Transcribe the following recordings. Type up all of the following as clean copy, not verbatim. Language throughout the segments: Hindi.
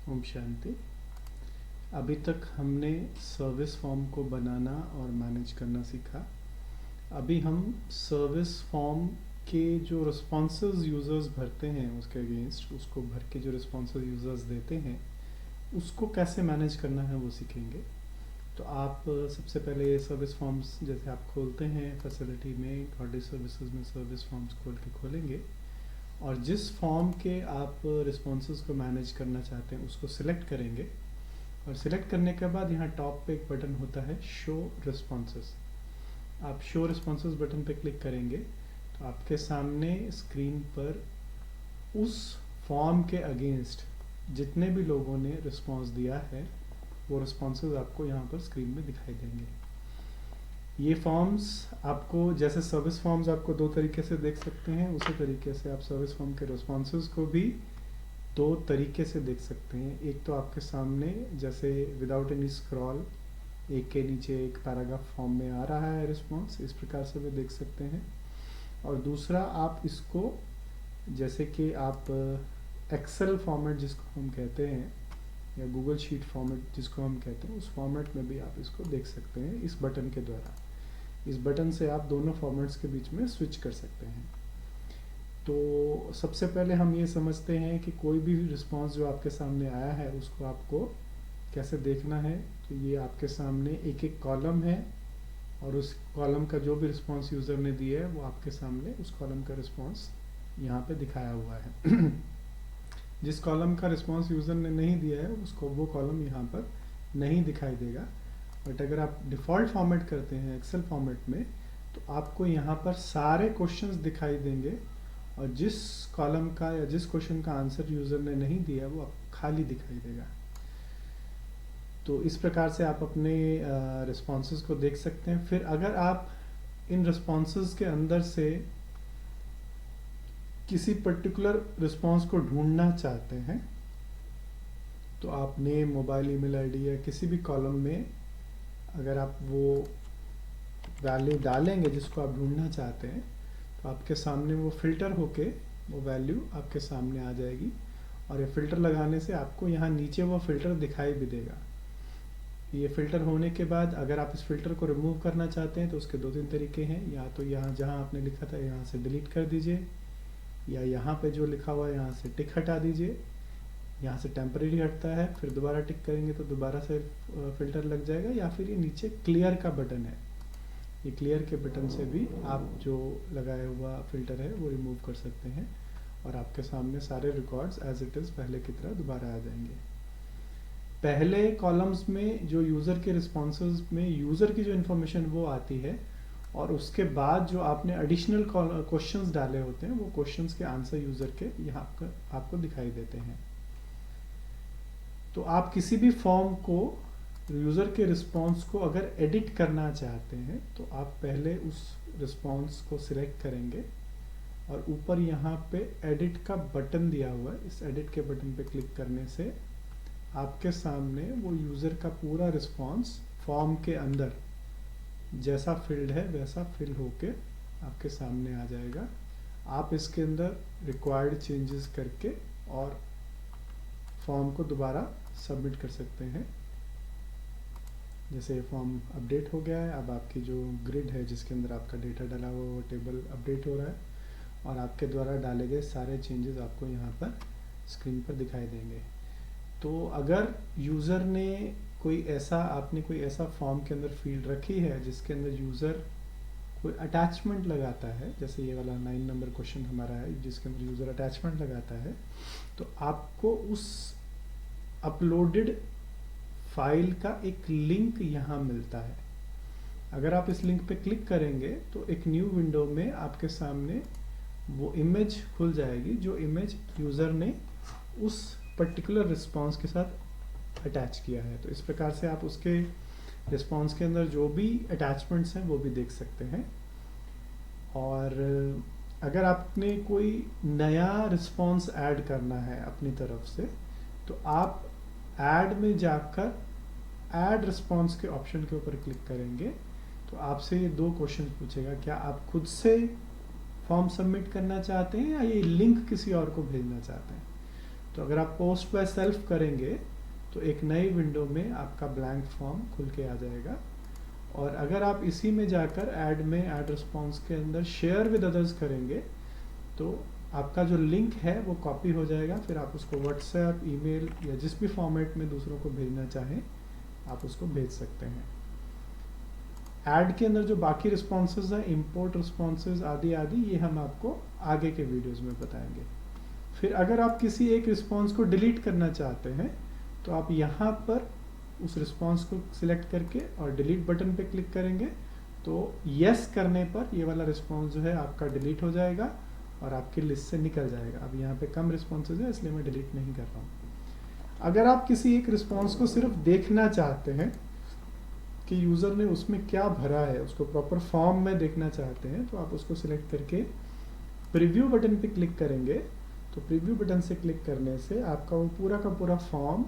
ओम शांति। अभी तक हमने सर्विस फॉर्म को बनाना और मैनेज करना सीखा। अभी हम सर्विस फॉर्म के जो रिस्पॉन्सेज यूज़र्स भरते हैं उसके अगेंस्ट, उसको भर के जो रिस्पॉन्सेज यूज़र्स देते हैं उसको कैसे मैनेज करना है वो सीखेंगे। तो आप सबसे पहले ये सर्विस फॉर्म्स जैसे आप खोलते हैं फैसिलिटी में, गॉडली सर्विसेज में सर्विस फॉर्म्स खोलेंगे और जिस फॉर्म के आप रिस्पॉन्सेज को मैनेज करना चाहते हैं उसको सिलेक्ट करेंगे। और सिलेक्ट करने के बाद यहाँ टॉप पे एक बटन होता है शो रिस्पॉन्सेज। आप शो रिस्पॉन्सेज बटन पे क्लिक करेंगे तो आपके सामने स्क्रीन पर उस फॉर्म के अगेंस्ट जितने भी लोगों ने रिस्पॉन्स दिया है वो रिस्पॉन्सेज आपको यहाँ पर स्क्रीन में दिखाई देंगे। ये फॉर्म्स आपको, जैसे सर्विस फॉर्म्स आपको दो तरीके से देख सकते हैं, उसी तरीके से आप सर्विस फॉर्म के रिस्पॉन्सेज को भी दो तरीके से देख सकते हैं। एक तो आपके सामने जैसे विदाउट एनी स्क्रॉल एक के नीचे एक पैराग्राफ फॉर्म में आ रहा है रिस्पॉन्स, इस प्रकार से भी देख सकते हैं। और दूसरा आप इसको जैसे कि आप एक्सेल फॉर्मेट जिसको हम कहते हैं या गूगल शीट फॉर्मेट जिसको हम कहते हैं उस फॉर्मेट में भी आप इसको देख सकते हैं इस बटन के द्वारा। इस बटन से आप दोनों फॉर्मेट्स के बीच में स्विच कर सकते हैं। तो सबसे पहले हम ये समझते हैं कि कोई भी रिस्पॉन्स जो आपके सामने आया है उसको आपको कैसे देखना है। तो ये आपके सामने एक एक कॉलम है और उस कॉलम का जो भी रिस्पॉन्स यूज़र ने दिया है वो आपके सामने उस कॉलम का रिस्पॉन्स यहाँ पे दिखाया हुआ है। जिस कॉलम का रिस्पॉन्स यूज़र ने नहीं दिया है उसको वो कॉलम यहाँ पर नहीं दिखाई देगा। बट अगर आप डिफ़ॉल्ट फॉर्मेट करते हैं एक्सेल फॉर्मेट में तो आपको यहाँ पर सारे क्वेश्चंस दिखाई देंगे और जिस कॉलम का या जिस क्वेश्चन का आंसर यूज़र ने नहीं दिया वो आपको खाली दिखाई देगा। तो इस प्रकार से आप अपने रिस्पॉन्सेज को देख सकते हैं। फिर अगर आप इन रिस्पॉन्सेज के अंदर से किसी पर्टिकुलर रिस्पॉन्स को ढूंढना चाहते हैं तो आप नेम, मोबाइल, ईमेल आईडी या किसी भी कॉलम में अगर आप वो वैल्यू डालेंगे जिसको आप ढूंढना चाहते हैं तो आपके सामने वो फिल्टर होके वो वैल्यू आपके सामने आ जाएगी। और ये फिल्टर लगाने से आपको यहाँ नीचे वो फिल्टर दिखाई भी देगा। ये फिल्टर होने के बाद अगर आप इस फिल्टर को रिमूव करना चाहते हैं तो उसके दो तीन तरीके हैं। या तो यहाँ जहाँ आपने लिखा था यहाँ से डिलीट कर दीजिए, या यहाँ पे जो लिखा हुआ है यहाँ से टिक हटा दीजिए। यहाँ से टेम्परेरी हटता है, फिर दोबारा टिक करेंगे तो दोबारा से फिल्टर लग जाएगा। या फिर ये नीचे क्लियर का बटन है, ये क्लियर के बटन से भी आप जो लगाया हुआ फिल्टर है वो रिमूव कर सकते हैं और आपके सामने सारे रिकॉर्ड्स एज इट इज़ पहले की तरह दोबारा आ जाएंगे। पहले कॉलम्स में जो यूज़र के रिस्पॉन्सेज में यूज़र की जो इन्फॉर्मेशन वो आती है और उसके बाद जो आपने एडिशनल क्वेश्चंस डाले होते हैं वो क्वेश्चंस के आंसर यूज़र के यहाँ आपको दिखाई देते हैं। तो आप किसी भी फॉर्म को, यूज़र के रिस्पॉन्स को अगर एडिट करना चाहते हैं तो आप पहले उस रिस्पॉन्स को सिलेक्ट करेंगे और ऊपर यहाँ पे एडिट का बटन दिया हुआ है, इस एडिट के बटन पे क्लिक करने से आपके सामने वो यूज़र का पूरा रिस्पॉन्स फॉर्म के अंदर जैसा फील्ड है वैसा फिल होके आपके सामने आ जाएगा। आप इसके अंदर रिक्वायर्ड चेंजेस करके और फॉर्म को दोबारा सबमिट कर सकते हैं। जैसे फॉर्म अपडेट हो गया है, अब आपकी जो ग्रिड है जिसके अंदर आपका डेटा डाला हुआ वो टेबल अपडेट हो रहा है और आपके द्वारा डाले गए सारे चेंजेस आपको यहाँ पर स्क्रीन पर दिखाई देंगे। तो अगर यूज़र ने आपने कोई ऐसा फॉर्म के अंदर फील्ड रखी है जिसके अंदर यूज़र कोई अटैचमेंट लगाता है, जैसे ये वाला 9 नंबर क्वेश्चन हमारा है जिसके अंदर यूज़र अटैचमेंट लगाता है, तो आपको उस अपलोडेड फाइल का एक लिंक यहाँ मिलता है। अगर आप इस लिंक पे क्लिक करेंगे तो एक न्यू विंडो में आपके सामने वो इमेज खुल जाएगी जो इमेज यूज़र ने उस पर्टिकुलर रिस्पॉन्स के साथ अटैच किया है। तो इस प्रकार से आप उसके रिस्पॉन्स के अंदर जो भी अटैचमेंट्स हैं वो भी देख सकते हैं। और अगर आपने कोई नया रिस्पॉन्स ऐड करना है अपनी तरफ से तो आप ऐड में जाकर ऐड रिस्पॉन्स के ऑप्शन के ऊपर क्लिक करेंगे तो आपसे ये दो क्वेश्चन पूछेगा, क्या आप खुद से फॉर्म सबमिट करना चाहते हैं या ये लिंक किसी और को भेजना चाहते हैं। तो अगर आप पोस्ट बाय सेल्फ करेंगे तो एक नई विंडो में आपका ब्लैंक फॉर्म खुल के आ जाएगा। और अगर आप इसी में जाकर ऐड रिस्पॉन्स के अंदर शेयर विद अदर्स करेंगे तो आपका जो लिंक है वो कॉपी हो जाएगा, फिर आप उसको व्हाट्सएप, ईमेल या जिस भी फॉर्मेट में दूसरों को भेजना चाहें आप उसको भेज सकते हैं। ऐड के अंदर जो बाकी रिस्पॉन्सेज हैं, इंपोर्ट रिस्पॉन्सेज आदि आदि, ये हम आपको आगे के वीडियोस में बताएंगे। फिर अगर आप किसी एक रिस्पॉन्स को डिलीट करना चाहते हैं तो आप यहाँ पर उस रिस्पॉन्स को सिलेक्ट करके और डिलीट बटन पे क्लिक करेंगे तो यस करने पर ये वाला रिस्पॉन्स जो है आपका डिलीट हो जाएगा और आपकी लिस्ट से निकल जाएगा। अब यहाँ पे कम रिस्पॉन्सेज है इसलिए मैं डिलीट नहीं कर रहा हूँ। अगर आप किसी एक रिस्पॉन्स को सिर्फ देखना चाहते हैं कि यूज़र ने उसमें क्या भरा है, उसको प्रॉपर फॉर्म में देखना चाहते हैं, तो आप उसको सिलेक्ट करके प्रीव्यू बटन पे क्लिक करेंगे। तो प्रीव्यू बटन से क्लिक करने से आपका वो पूरा का पूरा फॉर्म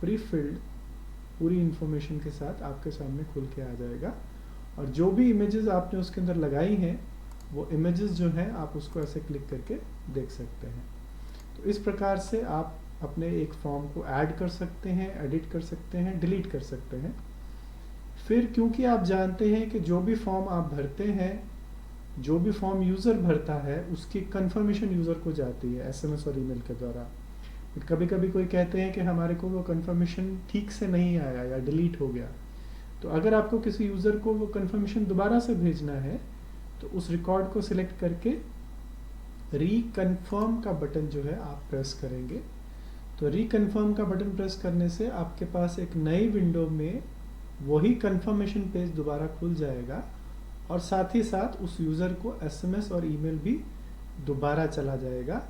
प्री फिल्ड पूरी इंफॉर्मेशन के साथ आपके सामने खुल के आ जाएगा। और जो भी इमेजेस आपने उसके अंदर लगाई हैं वो इमेजेस जो हैं आप उसको ऐसे क्लिक करके देख सकते हैं। तो इस प्रकार से आप अपने एक फॉर्म को ऐड कर सकते हैं, एडिट कर सकते हैं, डिलीट कर सकते हैं। फिर क्योंकि आप जानते हैं कि जो भी फॉर्म आप भरते हैं, जो भी फॉर्म यूज़र भरता है उसकी कंफर्मेशन यूज़र को जाती है एसएमएस और ईमेल के द्वारा। कभी कभी कोई कहते हैं कि हमारे को वो कंफर्मेशन ठीक से नहीं आया या डिलीट हो गया, तो अगर आपको किसी यूज़र को वो कंफर्मेशन दोबारा से भेजना है तो उस रिकॉर्ड को सिलेक्ट करके रीकन्फर्म का बटन जो है आप प्रेस करेंगे। तो रीकन्फर्म का बटन प्रेस करने से आपके पास एक नई विंडो में वही कंफर्मेशन पेज दोबारा खुल जाएगा और साथ ही साथ उस यूज़र को एसएमएस और ईमेल भी दोबारा चला जाएगा,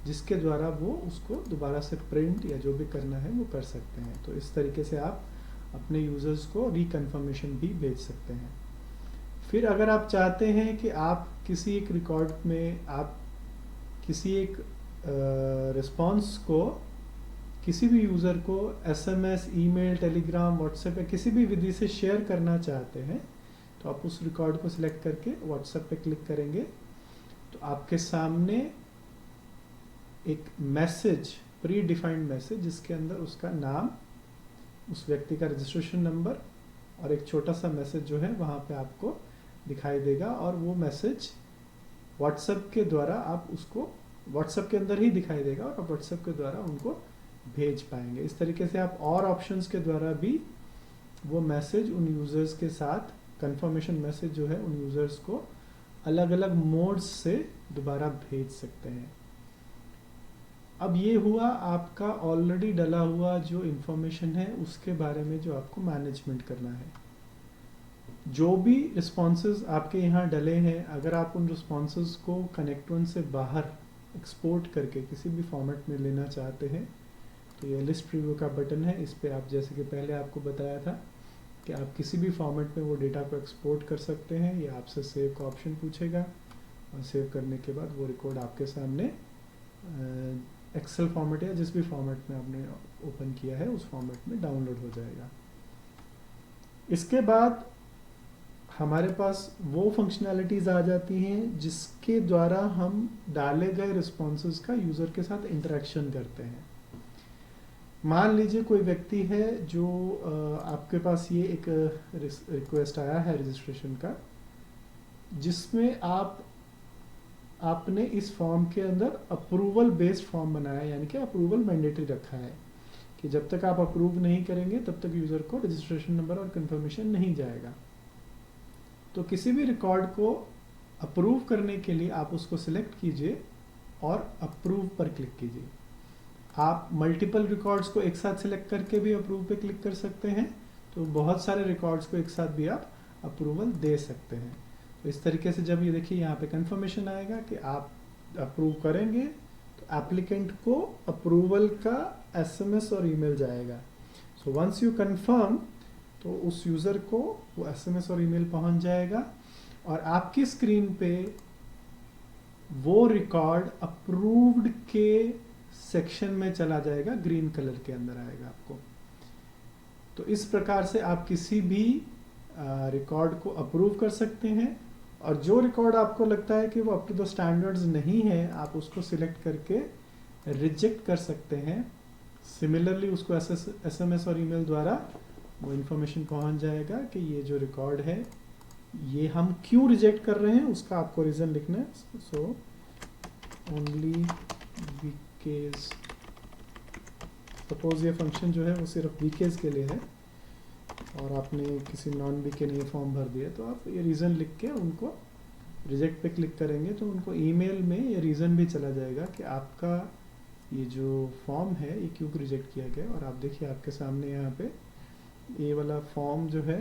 जिसके द्वारा वो उसको दोबारा से प्रिंट या जो भी करना है वो कर सकते हैं। तो इस तरीके से आप अपने यूज़र्स को रीकन्फर्मेशन भी भेज सकते हैं। फिर अगर आप चाहते हैं कि आप किसी एक रिकॉर्ड में आप किसी एक रिस्पॉन्स को किसी भी यूज़र को एसएमएस, ईमेल, टेलीग्राम, व्हाट्सएप या किसी भी विधि से शेयर करना चाहते हैं तो आप उस रिकॉर्ड को सिलेक्ट करके व्हाट्सएप पे क्लिक करेंगे तो आपके सामने एक मैसेज, प्री डिफाइंड मैसेज, जिसके अंदर उसका नाम, उस व्यक्ति का रजिस्ट्रेशन नंबर और एक छोटा सा मैसेज जो है वहाँ पे आपको दिखाई देगा। और वो मैसेज व्हाट्सएप के द्वारा आप उसको व्हाट्सएप के अंदर ही दिखाई देगा और आप व्हाट्सएप के द्वारा उनको भेज पाएंगे। इस तरीके से आप और ऑप्शंस के द्वारा भी वो मैसेज उन यूज़र्स के साथ, कंफर्मेशन मैसेज जो है उन यूज़र्स को अलग अलग मोड्स से दोबारा भेज सकते हैं। अब ये हुआ आपका ऑलरेडी डला हुआ जो इंफॉर्मेशन है उसके बारे में जो आपको मैनेजमेंट करना है। जो भी रिस्पॉन्सेज आपके यहाँ डले हैं, अगर आप उन रिस्पॉन्सेज को कनेक्ट1 से बाहर एक्सपोर्ट करके किसी भी फॉर्मेट में लेना चाहते हैं तो ये लिस्ट प्रीव्यू का बटन है, इस पर आप, जैसे कि पहले आपको बताया था कि आप किसी भी फॉर्मेट में वो डेटा को एक्सपोर्ट कर सकते हैं। ये आपसे सेव का ऑप्शन पूछेगा और सेव करने के बाद वो रिकॉर्ड आपके सामने एक्सेल फॉर्मेट या जिस भी फॉर्मेट में आपने ओपन किया है उस फॉर्मेट में डाउनलोड हो जाएगा। इसके बाद हमारे पास वो फंक्शनैलिटीज़ आ जाती हैं जिसके द्वारा हम डाले गए रिस्पॉन्सेज का यूज़र के साथ इंटरेक्शन करते हैं। मान लीजिए कोई व्यक्ति है जो आपके पास ये एक रिक्वेस्ट आया है रजिस्ट्रेशन का, जिसमें आपने इस फॉर्म के अंदर अप्रूवल बेस्ड फॉर्म बनाया, यानी कि अप्रूवल मैंडेटरी रखा है कि जब तक आप अप्रूव नहीं करेंगे तब तक यूज़र को रजिस्ट्रेशन नंबर और कंफर्मेशन नहीं जाएगा। तो किसी भी रिकॉर्ड को अप्रूव करने के लिए आप उसको सिलेक्ट कीजिए और अप्रूव पर क्लिक कीजिए। आप मल्टीपल रिकॉर्ड्स को एक साथ सिलेक्ट करके भी अप्रूव पे क्लिक कर सकते हैं, तो बहुत सारे रिकॉर्ड्स को एक साथ भी आप अप्रूवल दे सकते हैं। तो इस तरीके से जब ये देखिए यहाँ पे कंफर्मेशन आएगा कि आप अप्रूव करेंगे तो एप्लीकेंट को अप्रूवल का एसएमएस और ईमेल जाएगा। सो वंस यू कंफर्म तो उस यूज़र को वो एसएमएस और ईमेल पहुंच जाएगा और आपकी स्क्रीन पे वो रिकॉर्ड अप्रूव्ड के सेक्शन में चला जाएगा, ग्रीन कलर के अंदर आएगा आपको। तो इस प्रकार से आप किसी भी रिकॉर्ड को अप्रूव कर सकते हैं और जो रिकॉर्ड आपको लगता है कि वो अप टू द स्टैंडर्ड्स नहीं है, आप उसको सिलेक्ट करके रिजेक्ट कर सकते हैं। सिमिलरली उसको SMS और ईमेल द्वारा वो इन्फॉर्मेशन पहुंच जाएगा कि ये जो रिकॉर्ड है ये हम क्यों रिजेक्ट कर रहे हैं, उसका आपको रीज़न लिखना है। सो ओनली वीकेज, सपोज ये फंक्शन जो है वो सिर्फ वीकेज के लिए है और आपने किसी नॉन वीके ने ये फॉर्म भर दिया, तो आप ये रीज़न लिख के उनको रिजेक्ट पे क्लिक करेंगे तो उनको ईमेल में ये रीज़न भी चला जाएगा कि आपका ये जो फॉर्म है ये क्यों रिजेक्ट किया गया। और आप देखिए आपके सामने यहाँ पे ये वाला फॉर्म जो है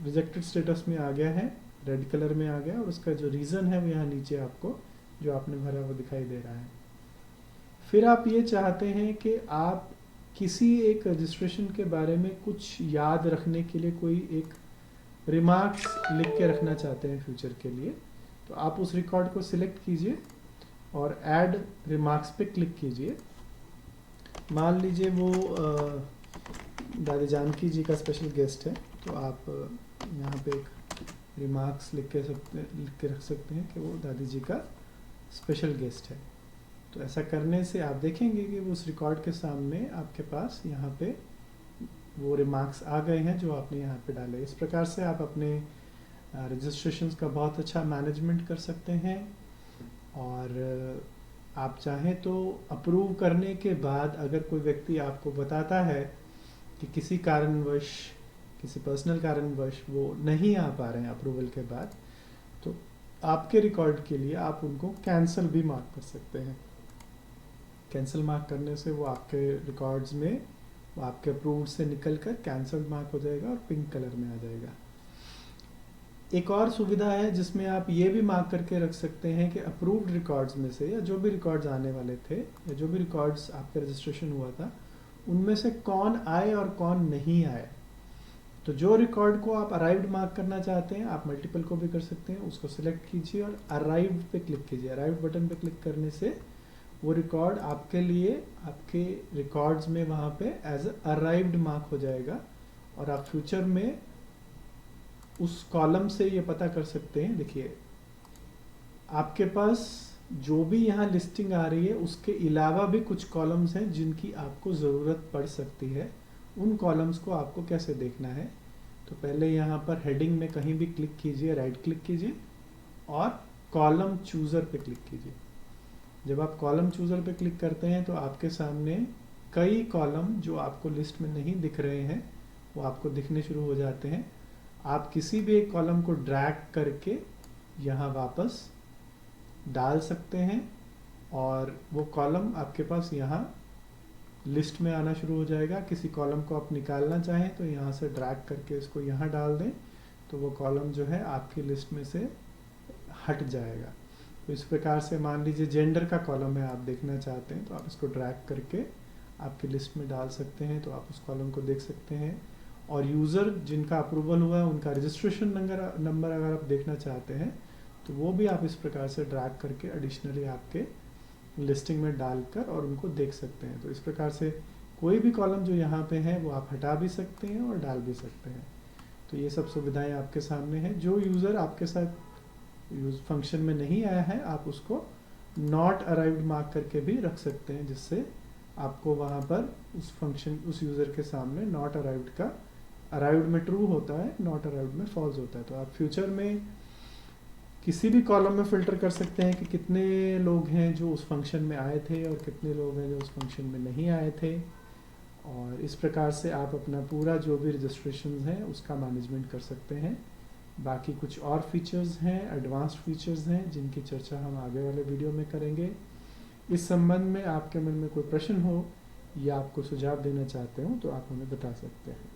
रिजेक्टेड स्टेटस में आ गया है, रेड कलर में आ गया, और उसका जो रीज़न है वो यहाँ नीचे आपको जो आपने भरा वो दिखाई दे रहा है। फिर आप ये चाहते हैं कि आप किसी एक रजिस्ट्रेशन के बारे में कुछ याद रखने के लिए कोई एक रिमार्क्स लिख के रखना चाहते हैं फ्यूचर के लिए, तो आप उस रिकॉर्ड को सिलेक्ट कीजिए और ऐड रिमार्क्स पे क्लिक कीजिए। मान लीजिए वो दादी जानकी जी का स्पेशल गेस्ट है, तो आप यहाँ पे एक रिमार्क्स लिख के रख सकते हैं कि वो दादी जी का स्पेशल गेस्ट है। तो ऐसा करने से आप देखेंगे कि वो उस रिकॉर्ड के सामने आपके पास यहाँ पे वो रिमार्क्स आ गए हैं जो आपने यहाँ पे डाले। इस प्रकार से आप अपने रजिस्ट्रेशंस का बहुत अच्छा मैनेजमेंट कर सकते हैं। और आप चाहें तो अप्रूव करने के बाद अगर कोई व्यक्ति आपको बताता है कि किसी कारणवश, किसी पर्सनल कारणवश वो नहीं आ पा रहे हैं अप्रूवल के बाद, तो आपके रिकॉर्ड के लिए आप उनको कैंसिल भी मार्क कर सकते हैं। कैंसिल मार्क करने से वो आपके रिकॉर्ड्स में वो आपके अप्रूव्ड से निकल कर कैंसिल मार्क हो जाएगा और पिंक कलर में आ जाएगा। एक और सुविधा है जिसमें आप ये भी मार्क करके रख सकते हैं कि अप्रूव्ड रिकॉर्ड्स में से, या जो भी रिकॉर्ड्स आने वाले थे या जो भी रिकॉर्ड्स आपका रजिस्ट्रेशन हुआ था, उनमें से कौन आए और कौन नहीं आए। तो जो रिकॉर्ड को आप अराइव्ड मार्क करना चाहते हैं, आप मल्टीपल को भी कर सकते हैं, उसको सिलेक्ट कीजिए और अराइव्ड पे क्लिक कीजिए। अराइव्ड बटन पे क्लिक करने से वो रिकॉर्ड आपके लिए आपके रिकॉर्ड्स में वहाँ पे एज अराइव्ड मार्क हो जाएगा और आप फ्यूचर में उस कॉलम से ये पता कर सकते हैं। देखिए आपके पास जो भी यहाँ लिस्टिंग आ रही है उसके अलावा भी कुछ कॉलम्स हैं जिनकी आपको ज़रूरत पड़ सकती है। उन कॉलम्स को आपको कैसे देखना है, तो पहले यहाँ पर हेडिंग में कहीं भी क्लिक कीजिए, राइट क्लिक कीजिए और कॉलम चूज़र पे क्लिक कीजिए। जब आप कॉलम चूज़र पे क्लिक करते हैं तो आपके सामने कई कॉलम जो आपको लिस्ट में नहीं दिख रहे हैं वो आपको दिखने शुरू हो जाते हैं। आप किसी भी एक कॉलम को ड्रैग करके यहाँ वापस डाल सकते हैं और वो कॉलम आपके पास यहाँ लिस्ट में आना शुरू हो जाएगा। किसी कॉलम को आप निकालना चाहें तो यहाँ से ड्रैग करके इसको यहाँ डाल दें तो वो कॉलम जो है आपकी लिस्ट में से हट जाएगा। तो इस प्रकार से मान लीजिए जेंडर का कॉलम है, आप देखना चाहते हैं तो आप इसको ड्रैग करके आपकी लिस्ट में डाल सकते हैं, तो आप उस कॉलम को देख सकते हैं। और यूज़र जिनका अप्रूवल हुआ है उनका रजिस्ट्रेशन नंबर अगर आप देखना चाहते हैं तो वो भी आप इस प्रकार से ड्रैग करके एडिशनली आपके लिस्टिंग में डालकर और उनको देख सकते हैं। तो इस प्रकार से कोई भी कॉलम जो यहाँ पे है वो आप हटा भी सकते हैं और डाल भी सकते हैं। तो ये सब सुविधाएं आपके सामने हैं। जो यूज़र आपके साथ यूज फंक्शन में नहीं आया है आप उसको नॉट अराइव्ड मार्क करके भी रख सकते हैं, जिससे आपको वहाँ पर उस फंक्शन उस यूज़र के सामने नॉट अराइव्ड का अराइव्ड में ट्रू होता है, नॉट अराइव्ड में फॉल्स होता है। तो आप फ्यूचर में किसी भी कॉलम में फ़िल्टर कर सकते हैं कि कितने लोग हैं जो उस फंक्शन में आए थे और कितने लोग हैं जो उस फंक्शन में नहीं आए थे। और इस प्रकार से आप अपना पूरा जो भी रजिस्ट्रेशन है उसका मैनेजमेंट कर सकते हैं। बाकी कुछ और फीचर्स हैं, एडवांस्ड फीचर्स हैं जिनकी चर्चा हम आगे वाले वीडियो में करेंगे। इस संबंध में आपके मन में कोई प्रश्न हो या आपको सुझाव देना चाहते हो तो आप हमें बता सकते हैं।